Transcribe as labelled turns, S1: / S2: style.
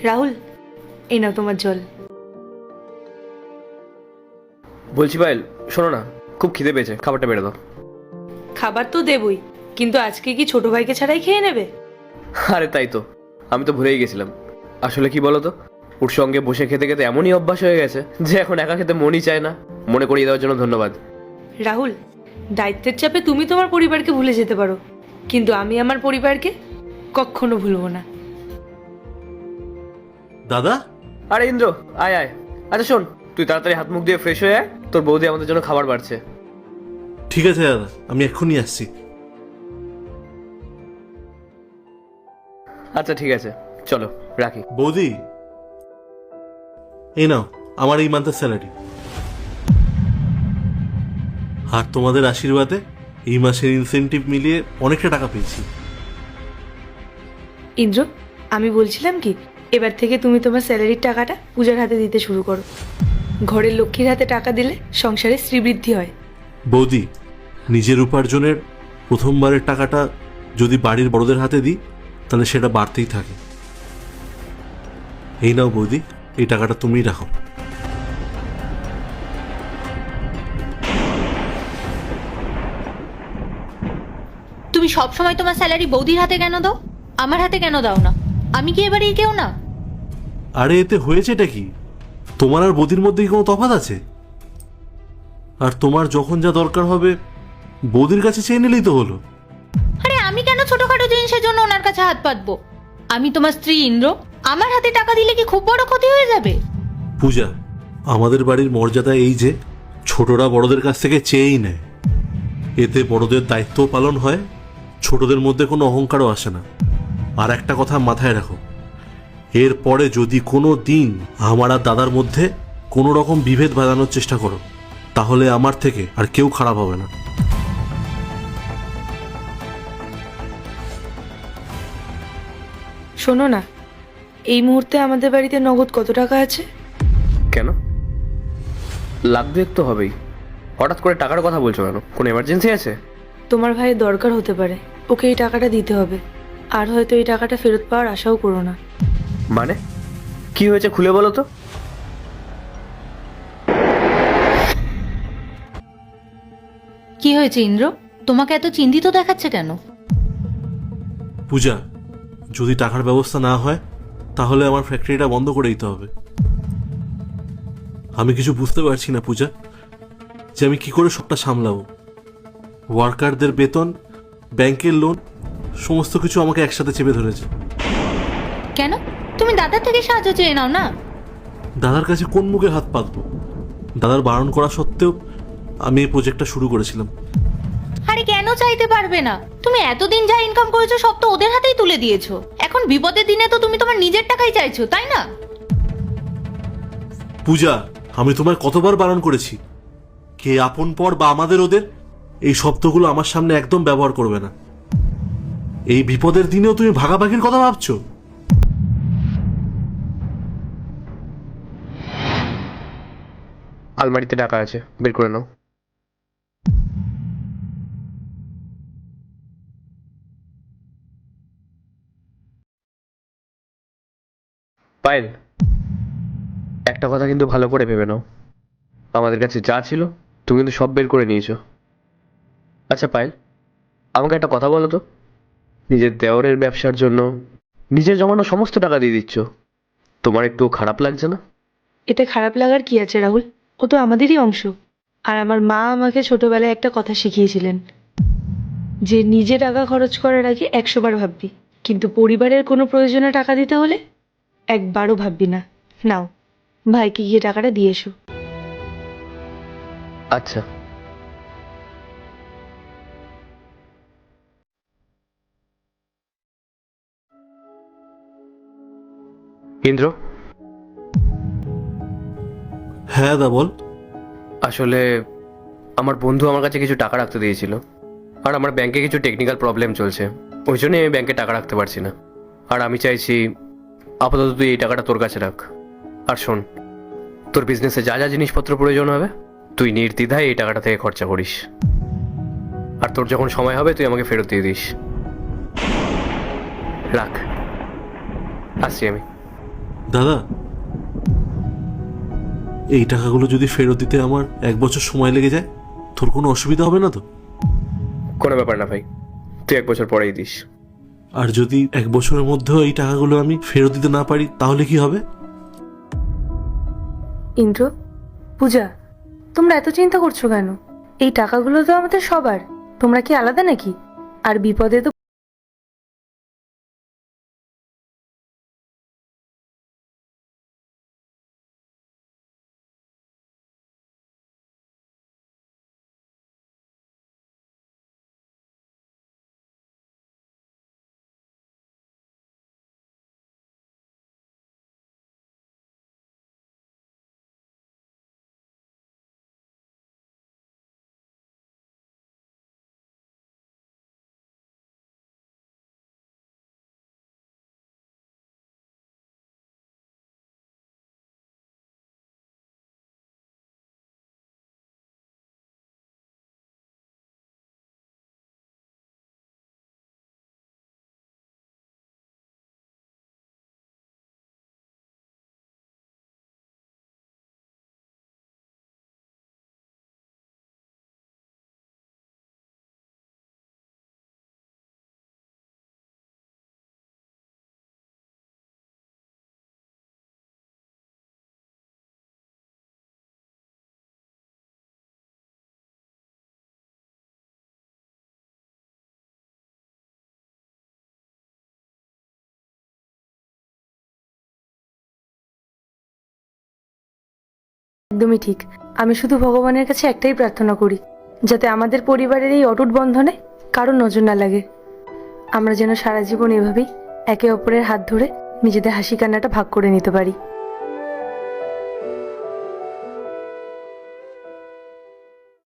S1: রাহুল, এই নাও তোমার জল।
S2: বলছি পায়েল, শোনো না, খুব খিদে পেয়েছে, খাবারটা বেড়ে দাও।
S1: খাবার তো দেবই, কিন্তু আজকে কি ছোট ভাইকে ছাড়াই খেয়ে নেবে?
S2: আরে তাই তো, আমি তো ভুলেই গেছিলাম। আসলে কি বলতো, ওর সঙ্গে বসে খেতে খেতে এমনই অভ্যাস হয়ে গেছে যে এখন একা খেতে মনই চায় না। মনে করিয়ে দেওয়ার জন্য ধন্যবাদ।
S1: রাহুল, দায়িত্বের চাপে তুমি তোমার পরিবারকে ভুলে যেতে পারো, কিন্তু আমি আমার পরিবারকে কখনো ভুলবো না।
S3: দাদা,
S2: আরে ইন্দ্র, আয় আয়। আচ্ছা শোন, তুই তাড়াতাড়ি হাত মুখ দিয়ে ফ্রেশ হয়ে আয়, তোর বৌদি আমাদের জন্য খাবার বাড়ছে।
S3: ঠিক আছে দাদা, আমি এক্ষুনি আসছি।
S2: আচ্ছা ঠিক আছে, চলো রাখি।
S3: বৌদি, এই নাও আমার এই মান্থের স্যালারি। আর তোমাদের আশীর্বাদে এই মাসের ইনসেনটিভ মিলিয়ে অনেকটা টাকা পেয়েছি।
S1: ইন্দ্র, আমি বলছিলাম কি, এবার থেকে তুমি তোমার স্যালারির টাকাটা পূজার হাতে দিতে শুরু করো। ঘরের লক্ষ্মীর হাতে টাকা দিলে সংসারে শ্রীবৃদ্ধি হয়।
S3: বৌদি, নিজের উপার্জনের প্রথমবারের টাকাটা যদি বাড়ির বড়দের হাতে দিই তাহলে সেটা বাড়তেই থাকে। এই নাও বৌদি, এই টাকাটা তুমিই রাখো।
S4: তুমি সবসময় তোমার স্যালারি বৌদির হাতে কেন দাও, আমার হাতে কেন দাও না? আমি কি এবারে কেউ না?
S3: আরে এতে হয়েছেটা কি? তোমার আর বৌদির মধ্যে কি কোনো তফাৎ আছে? আর তোমার যখন যা দরকার হবে বৌদির কাছে চেয়ে নিলেই তো হলো।
S4: আরে আমি কেন ছোটখাটো জিনিসের জন্য ওনার কাছে হাত পাতবো? আমি তোমার স্ত্রী ইন্দ্র, আমার হাতে টাকা দিলে কি খুব বড় ক্ষতি হয়ে যাবে?
S3: পূজা, আমাদের বাড়ির মর্যাদা এই যে ছোটরা বড়দের কাছ থেকে চেয়েই নেয়। এতে বড়দের দায়িত্বও পালন হয়, ছোটদের মধ্যে কোনো অহংকারও আসে না। আর একটা কথা মাথায় রাখো, এরপরে যদি কোনো দিন আমার আর দাদার মধ্যে কোনো রকম বিভেদ বাঁধানোর চেষ্টা করো তাহলে আমার থেকে আর কেউ খারাপ হবে না।
S1: শোনো না, এই মুহূর্তে আমাদের বাড়িতে নগদ কত টাকা আছে?
S2: কেন, লাখ দুয়েক তো হবেই। হঠাৎ করে টাকার কথা বলছো কেন? কোনো এমার্জেন্সি আছে?
S1: তোমার ভাইয়ের দরকার হতে পারে, ওকে এই টাকাটা দিতে হবে। আর হয়তো এই টাকাটা ফেরত পাওয়ার আশাও করো না।
S2: মানে কি হয়েছে খুলে বলো তো।
S4: কি হয়েছে ইন্দ্র? তোমাকে এত চিন্তিত দেখাচ্ছে কেন?
S3: পূজা, যদি টাকার ব্যবস্থা না হয় তাহলে আমার ফ্যাক্টরিটা বন্ধ করে দিতে হবে। আমি কিছু বুঝতে পারছি না পূজা, যে আমি কি করে সবটা সামলাবো। ওয়ার্কারদের বেতন, ব্যাংকের লোন, সমস্ত কিছু আমাকে একসাথে চেপে ধরেছে।
S4: কেন তুমি দাদার থেকে সাহায্য চেয়ে নাও না?
S3: দাদার কাছে কোন মুখে হাত পাতবো? দাদার বারণ করা সত্ত্বেও আমি এই প্রজেক্টটা শুরু করেছিলাম।
S4: আরে কেন চাইতে পারবে না? তুমি এতদিন যা ইনকাম করেছো সব তো ওদের হাতেই তুলে দিয়েছো। এখন বিপদের দিনে তো তুমি তোমার নিজের টাকাই চাইছো, তাই না?
S3: পূজা, আমি তোমায় কতবার বারণ করেছি, কে আপন পর বা আমাদের ওদের এই শব্দগুলো আমার সামনে একদম ব্যবহার করবে না। এই বিপদের দিনেও তুমি ভাগাভাগির কথা ভাবছো?
S2: আলমারিতে টাকা আছে, বের করে নাও। পায়েল, একটা কথা কিন্তু ভালো করে ভেবে নাও, আমাদের কাছে যা ছিল তুমি কিন্তু সব বের করে নিয়েছো। আচ্ছা পায়েল, আমাকে একটা কথা বলো তো, নিজের দেওরের ব্যবসার জন্য নিজের জমানো সমস্ত টাকা দিয়ে দিচ্ছ, তোমার একটু খারাপ লাগছে না?
S1: এতে খারাপ লাগার কি আছে রাহুল? ও তো আমাদেরই অংশ। আর আমার মা আমাকে ছোটবেলায় একটা কথা শিখিয়েছিলেন, যে নিজে টাকা খরচ করার আগে 100 বার ভাববি, কিন্তু পরিবারের কোনো প্রয়োজনে টাকা দিতে হলে একবারও ভাববি না। নাও, ভাইকে গিয়ে টাকাটা দিয়ে এসো।
S2: আচ্ছা। ইন্দ্র,
S3: হ্যাঁ দা, বল।
S2: আসলে আমার বন্ধু আমার কাছে কিছু টাকা রাখতে দিয়েছিল, আর আমার ব্যাংকে কিছু টেকনিক্যাল প্রবলেম চলছে, ওই জন্যই আমি ব্যাংকে টাকা রাখতে পারছি না। আর আমি চাইছি আপাতত তুই এই টাকাটা তোর কাছে রাখ। আর শোন, তোর বিজনেসে যা যা জিনিসপত্র প্রয়োজন হবে তুই নির্দ্বিধায় এই টাকাটা থেকে খরচা করিস, আর তোর যখন সময় হবে তুই আমাকে ফেরত দিয়ে দিস। রাখ, আসছি আমি।
S3: দাদা, এই টাকাগুলো যদি ফেরত দিতে আমার 1 বছর সময় লেগে যায়, তোর কোনো অসুবিধা হবে না তো?
S2: কোনো ব্যাপার না ভাই, তুই 1 বছর পরেই দিস।
S3: আর যদি 1 বছরের মধ্যেও এই টাকাগুলো আমি ফেরত দিতে না পারি, তাহলে কি হবে?
S1: ইন্দ্র, পূজা, তোমরা এত চিন্তা করছো কেন? এই টাকাগুলো তো আমাদের সবার, তোমরা কি আলাদা নাকি? আর বিপদে তো একদমই ঠিক। আমি শুধু ভগবানের কাছে একটাই প্রার্থনা করি, যাতে আমাদের পরিবারের এই অটুট বন্ধনে কারো নজর না লাগে। আমরা যেন সারা জীবন এভাবেই একে অপরের হাত ধরে নিজেদের হাসি কান্নাটা ভাগ করে নিতে পারি।